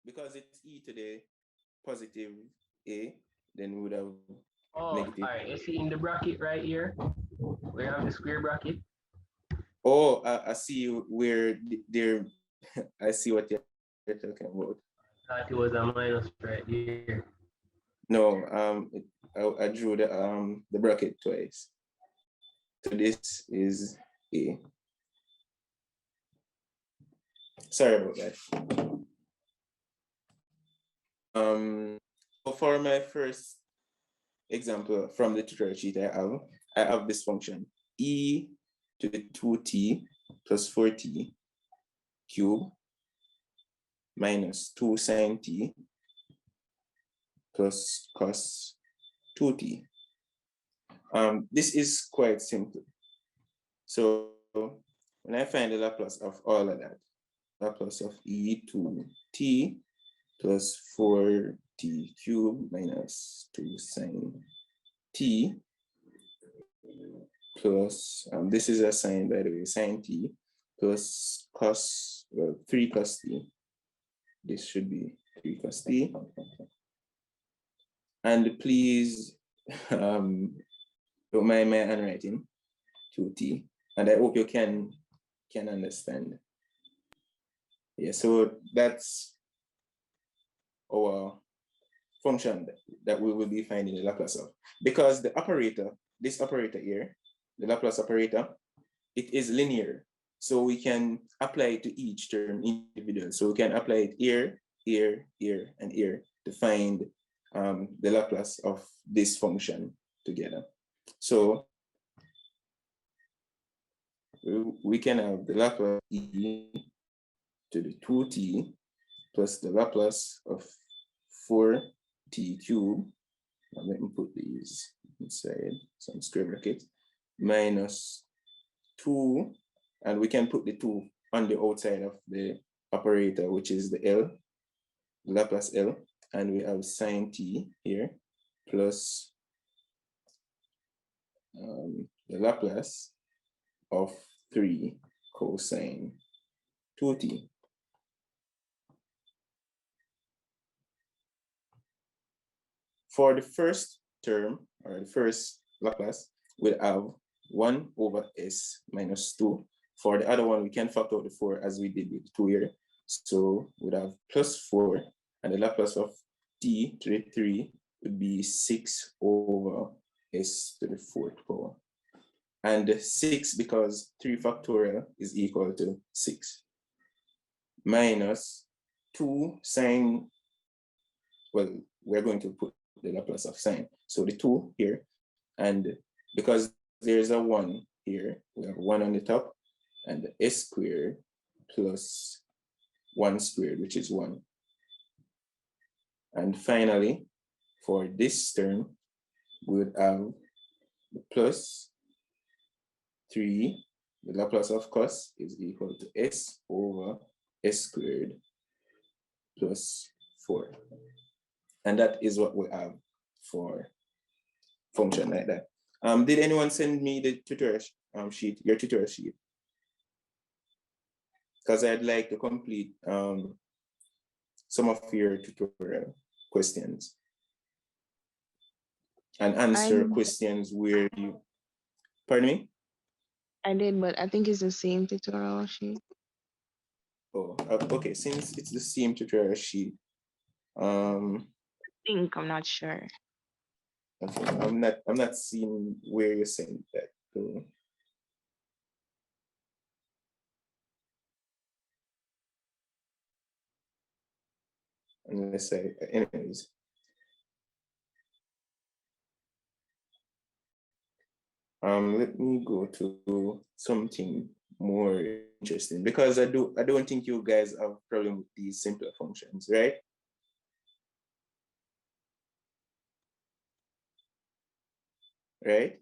because it's e to the positive a, then we would have Oh, negative. all right. You see in the bracket right here, we have the square bracket. Oh, I see where there. I see what you're talking about. Thought it was a minus right here. No, I drew the bracket twice. So this is a. Sorry about that. So for my first example from the tutorial sheet I have this function e to the 2t plus 4t cube minus 2 sine t plus cos 2t. This is quite simple. So when I find the Laplace of all of that, Laplace of e to t plus 4t cubed minus 2 sine t plus, this is a sine, by the way, sine t plus cos, well, 3 cos t. This should be 3 cos t. And please don't mind my handwriting, 2t. And I hope you can understand. Yeah, so that's our function that we will be finding the Laplace of. Because the operator, this operator here, the Laplace operator, it is linear. So we can apply it to each term individually. So we can apply it here, here, here, and here to find the Laplace of this function together. So we can have the Laplace e to the 2t plus the Laplace of 4t cubed. Now let me put these inside some square brackets, minus 2, and we can put the 2 on the outside of the operator, which is the L, the Laplace L, and we have sine t here, plus the Laplace of 3 cosine 2t. For the first term, or the first Laplace, we'll have 1 over s minus 2. For the other one, we can factor out the 4 as we did with the 2 here. So we'd have plus 4, and the Laplace of t to the 3 would be 6 over s to the 4th power. And 6, because 3 factorial is equal to 6. Minus 2 sine, well, we're going to put the Laplace of sine. So the 2 here, and because there's a 1 here, we have 1 on the top, and the s squared plus 1 squared, which is 1. And finally, for this term, we would have the plus 3, the Laplace of cos is equal to s over s squared plus 4. And that is what we have for function like that. Did anyone send me the tutorial sheet, your tutorial sheet? Because I'd like to complete some of your tutorial questions and answer questions where you, pardon me? I did, but I think it's the same tutorial sheet. Oh, okay, since it's the same tutorial sheet, I think, I'm not sure. okay, I'm not seeing where you sent that to. Unless anyways. Let me go to something more interesting, because I don't think you guys have a problem with these simpler functions, right? Right?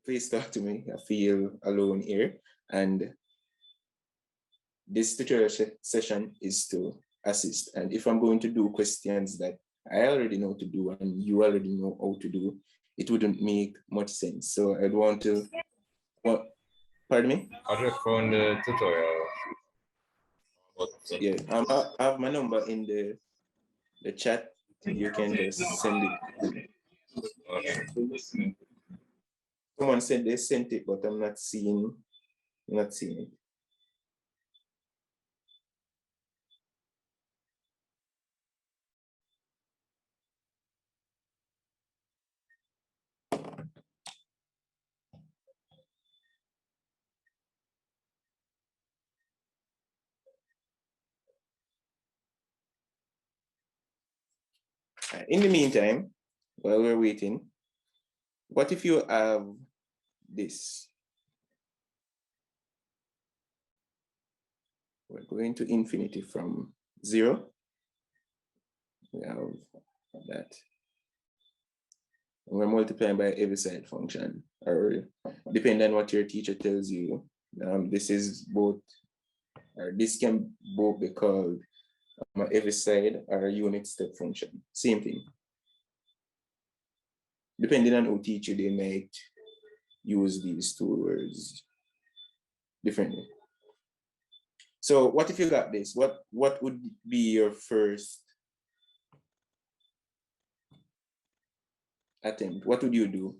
Please talk to me. I feel alone here, and this tutorial session is to assist. And if I'm going to do questions that I already know to do and you already know how to do, it wouldn't make much sense. So I'd want to, Pardon me? I just found the tutorial. Yeah, I have my number in the chat. You can just send it. Someone said they sent it, but I'm not seeing it. In the meantime, while we're waiting, what if you have this? We're going to infinity from 0. We have that. And we're multiplying by every side function, or depending on what your teacher tells you. This is both, or this can both be called every side or a unit step function. Same thing. Depending on who teach you, they might use these two words differently. So what if you got this? What would be your first attempt? What would you do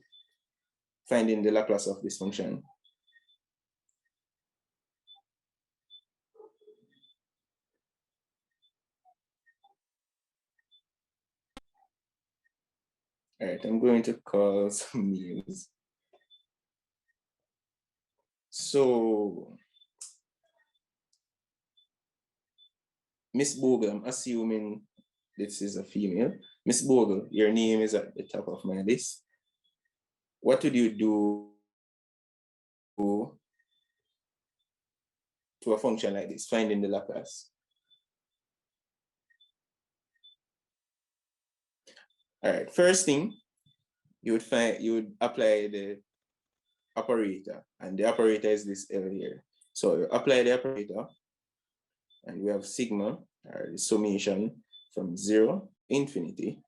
finding the Laplace of this function? All right, I'm going to call some names. So Miss Bogle, I'm assuming this is a female. Miss Bogle, your name is at the top of my list. What would you do to a function like this, finding the Laplace? All right, first thing, you would apply the operator, and the operator is this L here. So you apply the operator, and we have sigma, or the summation from 0 infinity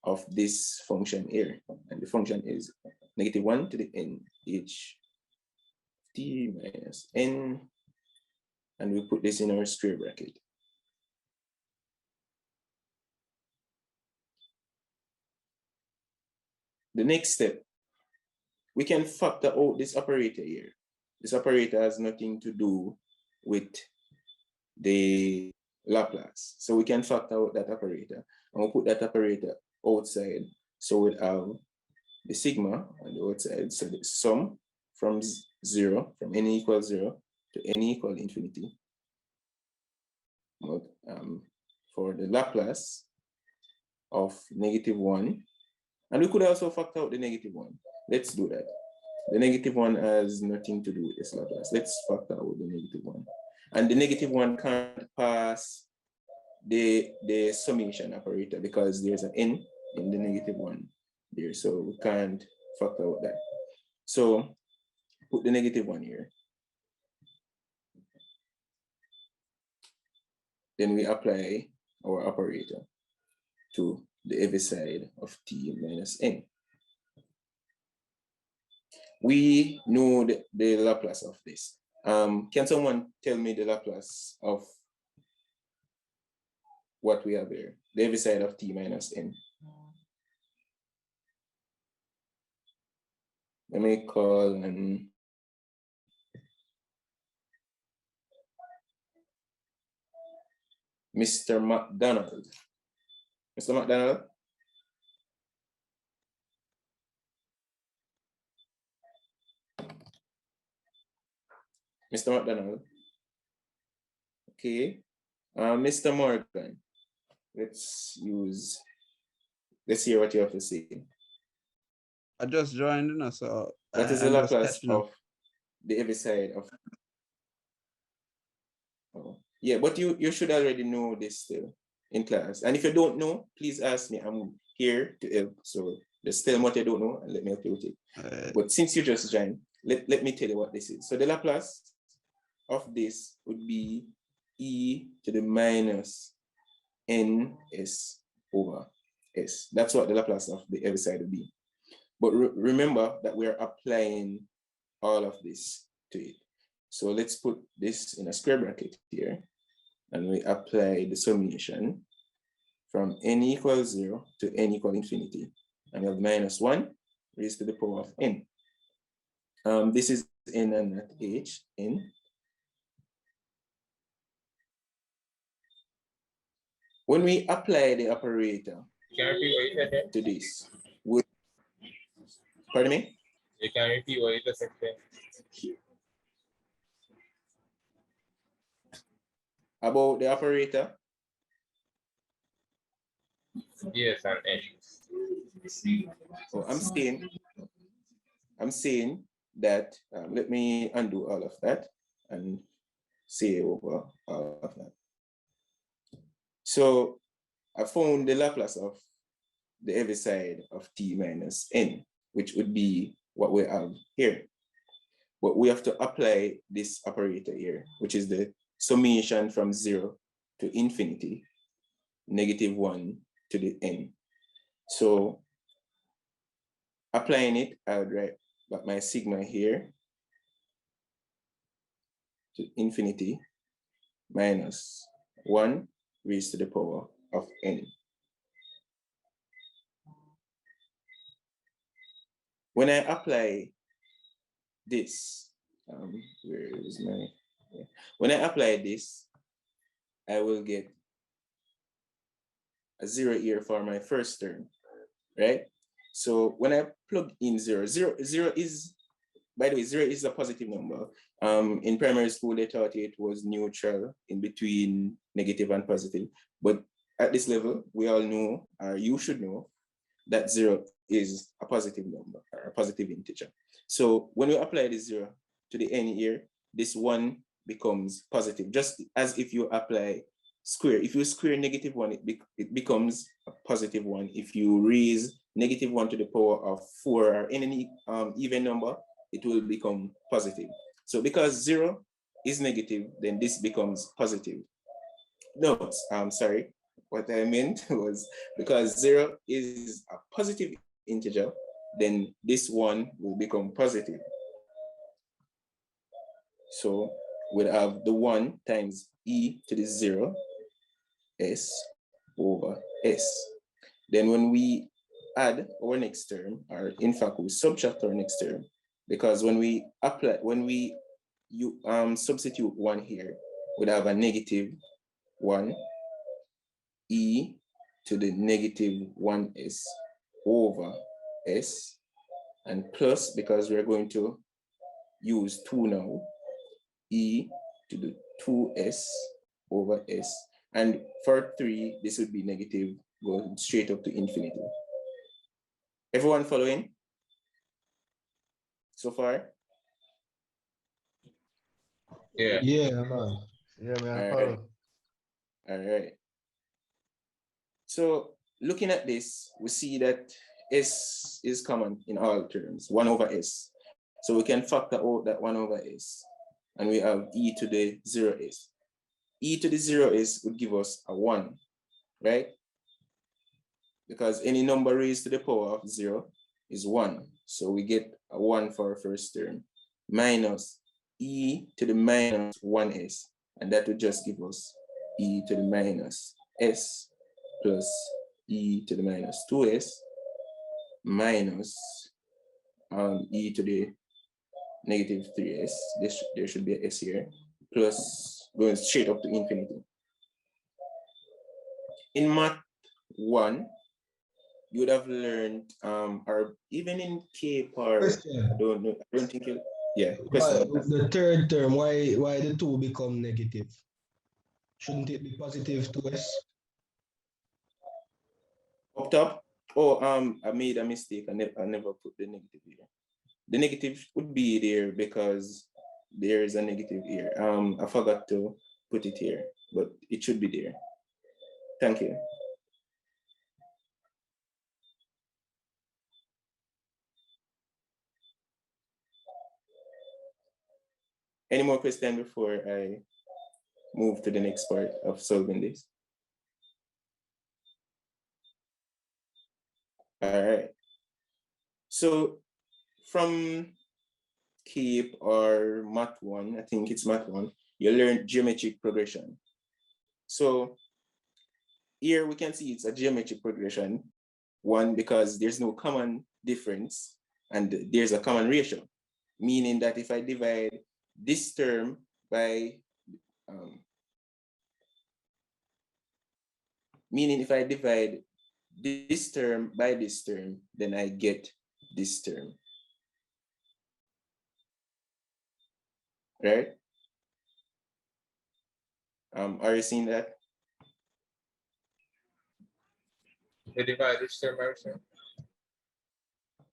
of this function here. And the function is -1 to the n h t minus n, and we put this in our square bracket. The next step, we can factor out this operator here. This operator has nothing to do with the Laplace. So we can factor out that operator, and we'll put that operator outside. So we'll have the sigma on the outside. So the sum from 0, from n equals 0 to n equal infinity. For the Laplace of -1. And we could also factor out the -1. Let's do that. The -1 has nothing to do with this Laplace. Let's factor out the -1. And the -1 can't pass the summation operator because there's an n in the -1 there. So we can't factor out that. So put the -1 here. Then we apply our operator to the every side of t minus n. We know the Laplace of this. Can someone tell me the Laplace of what we have here? The every side of t minus n. Let me call Mr. McDonald. Mr. McDonald? Mr. McDonald? Okay. Mr. Morgan, let's hear what you have to say. I just joined, you know, so What is the Laplace of the every side of? Oh, yeah, but you should already know this still in class. And if you don't know, please ask me. I'm here to help. So just tell me what you don't know and let me help you with it. But since you just joined, let me tell you what this is. So the Laplace of this would be e to the minus ns over s. That's what the Laplace of the every side would be. But remember that we're applying all of this to it. So let's put this in a square bracket here, and we apply the summation from n equals 0 to n equal infinity. And we have minus 1 raised to the power of n. This is n and not h, n. When we apply the operator You can repeat what you said there? to this, pardon me? You can repeat what you just said there. About the operator, Yes, and N. oh, I'm saying that, let me undo all of that and say over all of that. So I found the Laplace of the every side of t minus n, which would be what we have here. But we have to apply this operator here, which is the summation from 0 to infinity, -1 to the n. So applying it, I would write back my sigma here to infinity minus 1 raised to the power of n. When I apply this, where is my, yeah. When I apply this, I will get a 0 here for my first term, right? So when I plug in 0 is, by the way, 0 is a positive number. In primary school, they taught it was neutral in between negative and positive. But at this level, we all know, or you should know, that 0 is a positive number or a positive integer. So when we apply the 0 to the n here, this 1 becomes positive, just as if you apply square. If you square -1, it becomes a positive 1. If you raise -1 to the power of 4 or any even number, it will become positive. So because 0 is negative, then this becomes positive. No, I'm sorry. What I meant was because 0 is a positive integer, then this 1 will become positive. So we'll have the 1 times e to the 0 s over s. Then when we add our next term, or in fact we subtract our next term, because when we apply, when we substitute 1 here, we'd have a -1 e to the -1s over s, and plus, because we're going to use 2 now, e to the 2s over s. And for 3, this would be negative, going straight up to infinity. Everyone following so far? Yeah. Yeah, man. Yeah, man. All right. Follow. All right. So looking at this, we see that s is common in all terms, 1 over s. So we can factor out that 1 over s, and we have e to the 0s. E to the 0s would give us a 1, right? Because any number raised to the power of 0 is 1. So we get a 1 for our first term, minus e to the -1s, and that would just give us e to the minus s plus e to the -2s minus e to the -3s. There should be a s here, plus going straight up to infinity. In math 1, you would have learned, or even in K-PAR, Question. I don't know, I don't think you, yeah, Why, question. the third term, why the 2 become negative? Shouldn't it be positive 2s? Up top, oh, I made a mistake. I never put the negative here. The negative would be there because there is a negative here. I forgot to put it here, but it should be there. Thank you. Any more questions before I move to the next part of solving this? All right. So from CAPE or Math 1, I think it's Math 1, you learn geometric progression. So here we can see it's a geometric progression. One, because there's no common difference and there's a common ratio, meaning that if I divide this term by, this term by this term, then I get this term, right? Are you seeing that? You divide this term by which term?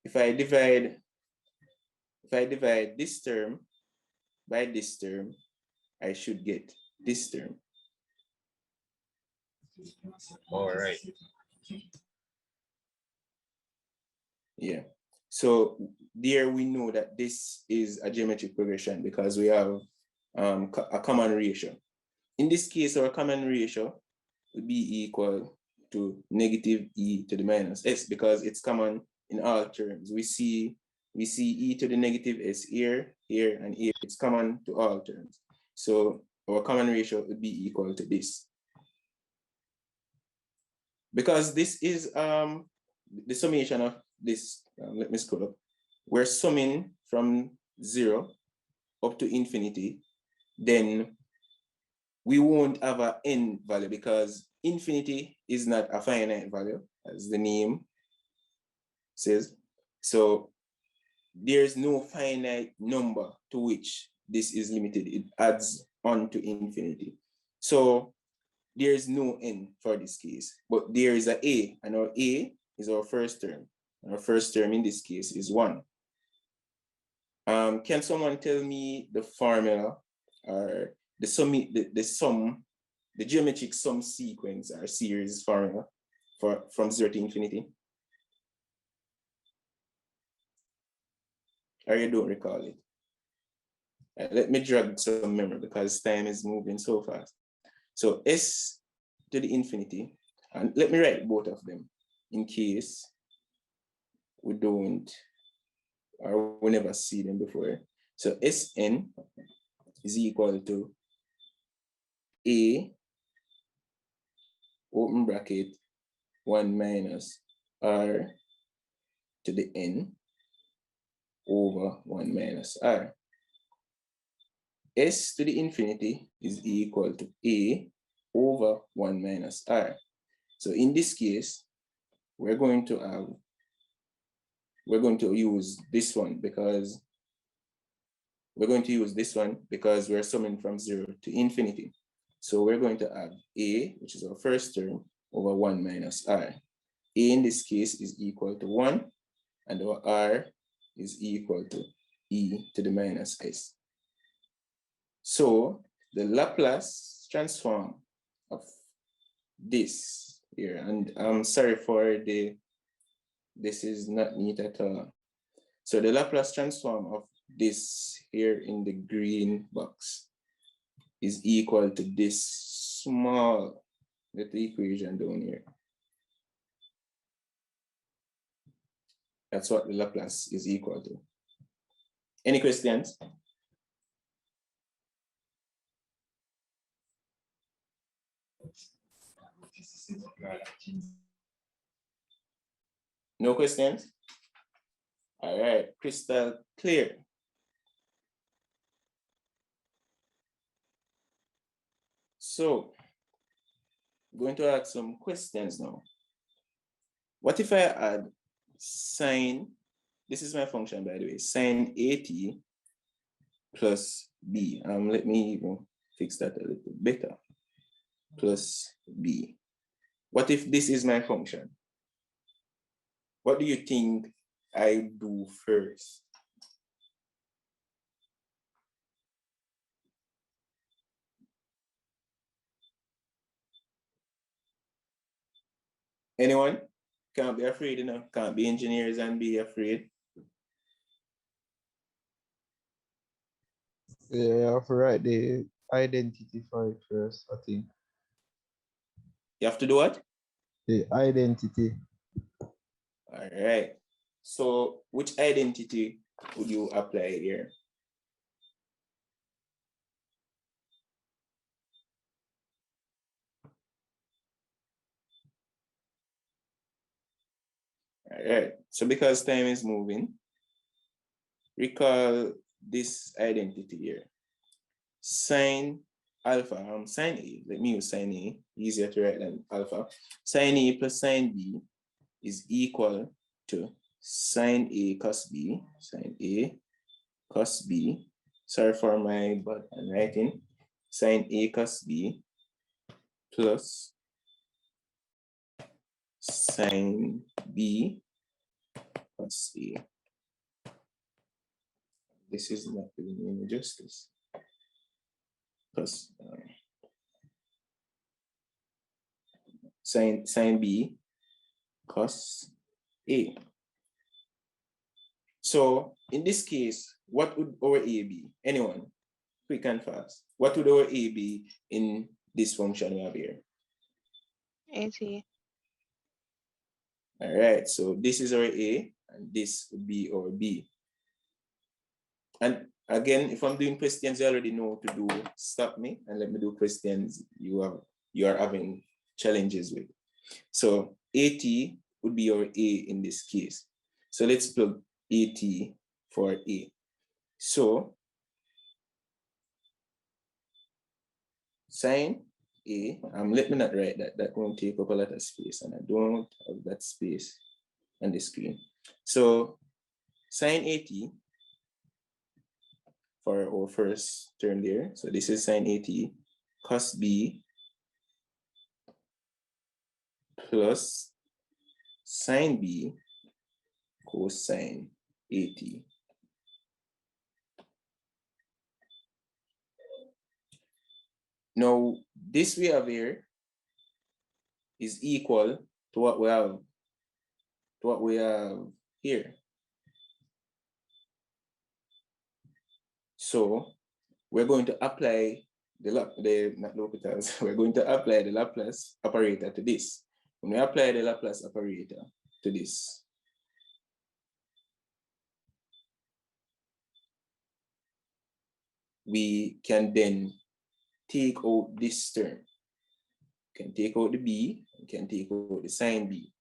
If I divide this term by this term, I should get this term. All right. Yeah. So there we know that this is a geometric progression because we have a common ratio. In this case, our common ratio would be equal to negative e to the minus s because it's common in all terms. We see e to the negative s here, here, and here. It's common to all terms. So our common ratio would be equal to this. Because this is the summation of this, let me scroll up. We're summing from 0 up to infinity, then we won't have an n value because infinity is not a finite value, as the name says. So there's no finite number to which this is limited. It adds on to infinity. So there's no n for this case, but there is a, and our a is our first term. And our first term in this case is 1. Can someone tell me the formula or the geometric sum sequence or series formula from 0 to infinity? Or you don't recall it? Let me drag some memory because time is moving so fast. So s to the infinity, and let me write both of them in case we don't, or we never see them before. So Sn is equal to a, open bracket, 1 minus r to the n over 1 minus r. S to the infinity is equal to a over 1 minus r. So in this case, we're going to use this one because we're summing from 0 to infinity. So we're going to have a, which is our first term, over 1 minus r. A in this case is equal to 1, and our r is equal to e to the minus s. So the Laplace transform of this here, and I'm sorry for this is not neat at all. So the Laplace transform of this here in the green box is equal to this small little equation down here. That's what the Laplace is equal to. Any questions? No questions? All right, crystal clear. So, I'm going to ask some questions now. What if I add sine, this is my function by the way, sine at plus b. Let me even fix that a little better. Plus b. What if this is my function? What do you think I do first? Anyone? Can't be afraid, Can't be engineers and be afraid. Yeah, you have to write the identity for it first, I think. You have to do what? The identity. All right. So which identity would you apply here? All right, so because time is moving, recall this identity here. Sine alpha, sine A, let me use sine A, easier to write than alpha. Sine A plus sine B is equal to sine A cos B, sine A cos B. Sorry for my bad handwriting. Sine A cos B plus sine B cos A. This is not doing any justice. Plus sine B cos A. So in this case, what would our A be? Anyone? Quick and fast. What would our A be in this function we have here? 80. All right, so this is our A, and this would be our B. And again, if I'm doing questions you already know what to do, stop me and let me do questions you are having challenges with. So AT would be our A in this case. So let's plug AT for A. So sine A, let me not write that, that won't take up a lot of space, and I don't have that space on the screen. So sine AT for our first term there. So this is sine AT cos B plus sine B cosine AT. Now, this we have here is equal to what we have here. So we're going to apply not L'Hopital's, we're going to apply the Laplace operator to this. When we apply the Laplace operator to this, we can then take out this term. We can take out the B, we can take out the sine B.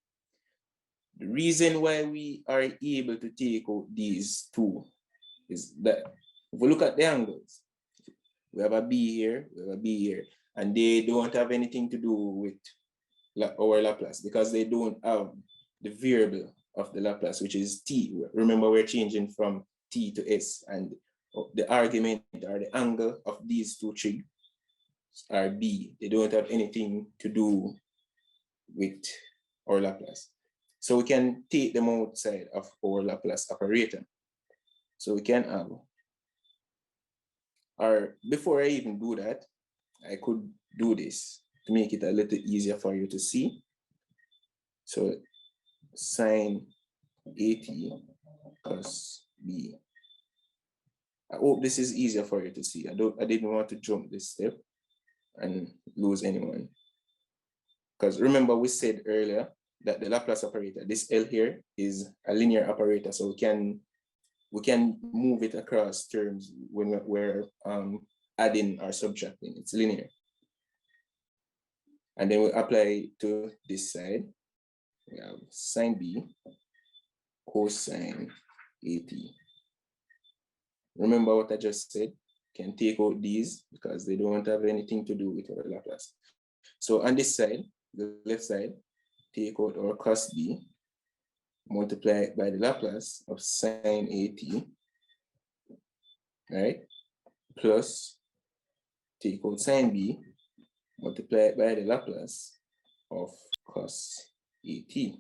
The reason why we are able to take out these two is that if we look at the angles, we have a B here, we have a B here, and they don't have anything to do with our Laplace because they don't have the variable of the Laplace, which is T. Remember, we're changing from T to S, and the argument or the angle of these two trigs are B. They don't have anything to do with our Laplace. So we can take them outside of our Laplace operator. So we can have, or before I even do that, I could do this to make it a little easier for you to see. So sine AT cos B. I hope this is easier for you to see. I didn't want to jump this step and lose anyone. Because remember we said earlier that the Laplace operator, this L here, is a linear operator, so we can move it across terms when we're adding or subtracting. It's linear. And then we apply to this side. We have sine B cosine AT. Remember what I just said? Can take out these because they don't have anything to do with our Laplace. So on this side, the left side, take out our cos B, multiply it by the Laplace of sine AT, right? Plus take out sine B, multiply it by the Laplace of cos AT.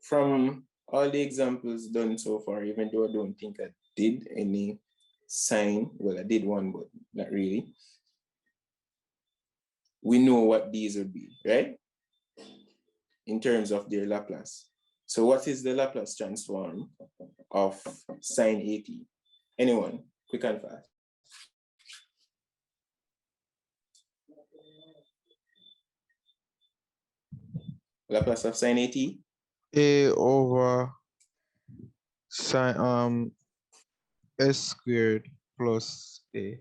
From all the examples done so far, even though I don't think I did any sine, well, I did one, but not really. We know what these would be, right? In terms of their Laplace. So what is the Laplace transform of sine AT? Anyone? Quick and fast. Laplace of sine AT? A over sine S squared plus A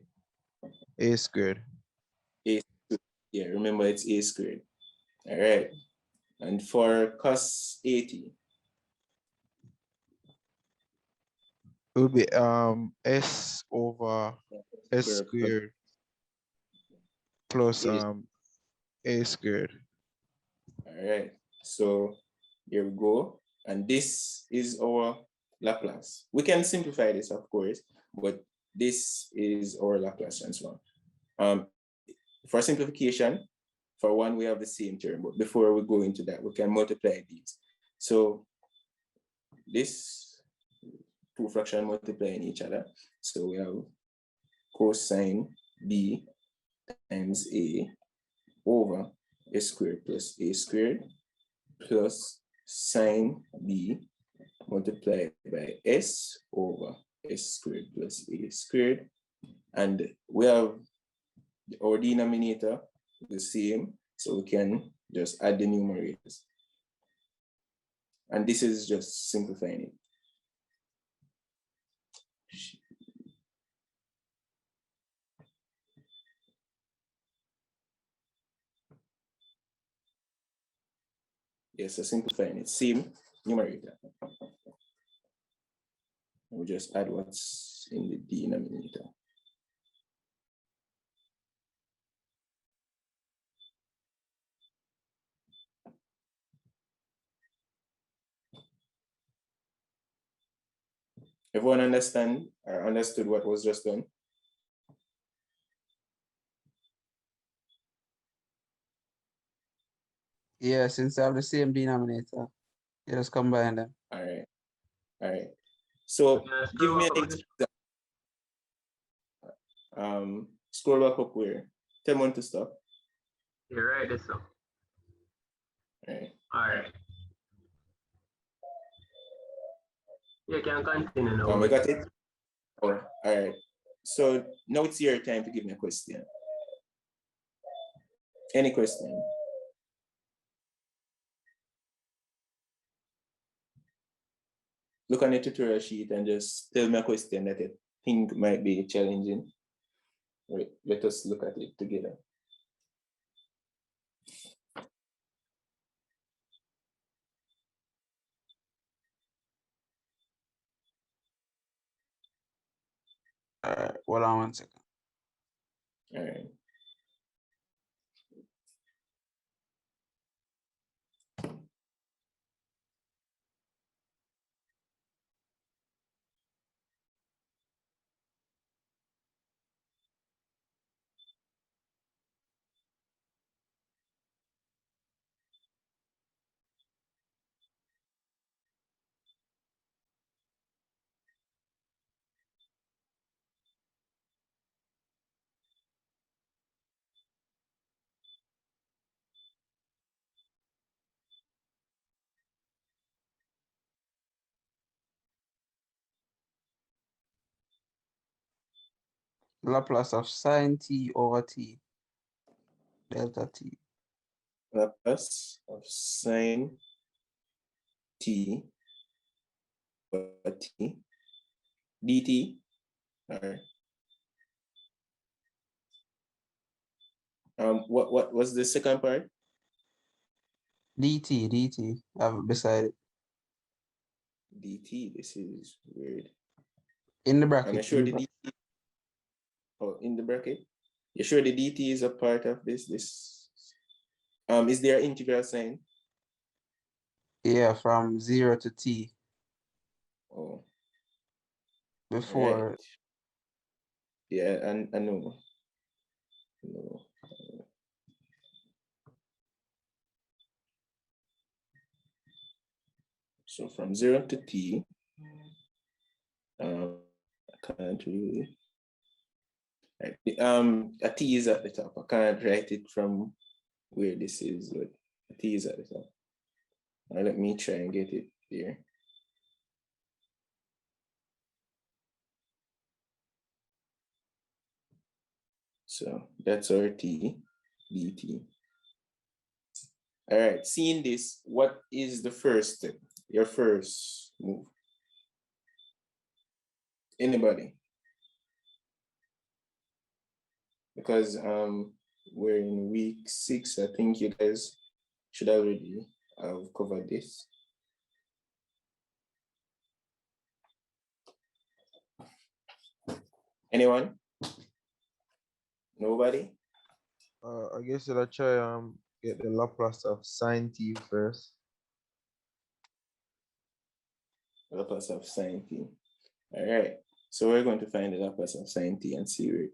squared. A Yeah, remember it's a squared. All right. And for cos 80, It will be s over s square plus squared plus a. a squared. All right. So here we go. And this is our Laplace. We can simplify this, of course, but this is our Laplace transform. For simplification, for one, we have the same term, but before we go into that, we can multiply these. So this two fraction multiplying each other. So we have cosine b times a over a squared plus a squared plus sine b multiplied by s over s squared plus a squared. And we have our denominator the same, so we can just add the numerators. And this is just simplifying it. Yes, so simplifying it, same numerator. We just add what's in the denominator. Everyone understand or understood what was just done? Yeah, since they have the same denominator, you just combine them. All right, all right. So give me an example. Scroll back up where? Tell me when to stop. You're right, this one. All right. All right. You can continue now. We got it? Oh, all right. So now it's your time to give me a question. Any question? Look on the tutorial sheet and just tell me a question that you think might be challenging. Right, let us look at it together. Hold on 1 second. All right. Laplace of sine t over t, delta t. Laplace of sine t over t dt. All right. What was the second part? dt, I have it beside it. dt. This is weird. In the I'm bracket. sure the dt. Oh, in the bracket. You sure the dt is a part of this? Is there an integral sign? Yeah, from 0 to t. Oh, Before right. Yeah, and I know. No. So from 0 to t, I can't really. A t is at the top. I can't write it from where this is, but a t is at the top. Now let me try and get it there. So that's our t, dt. All right, seeing this, what is the first step? Your first move? Anybody? Because we're in week 6. I think you guys should already have covered this. Anyone? Nobody? I guess I'll try get the Laplace of sine t first. Laplace of sine t. All right. So we're going to find the Laplace of sine t and see where it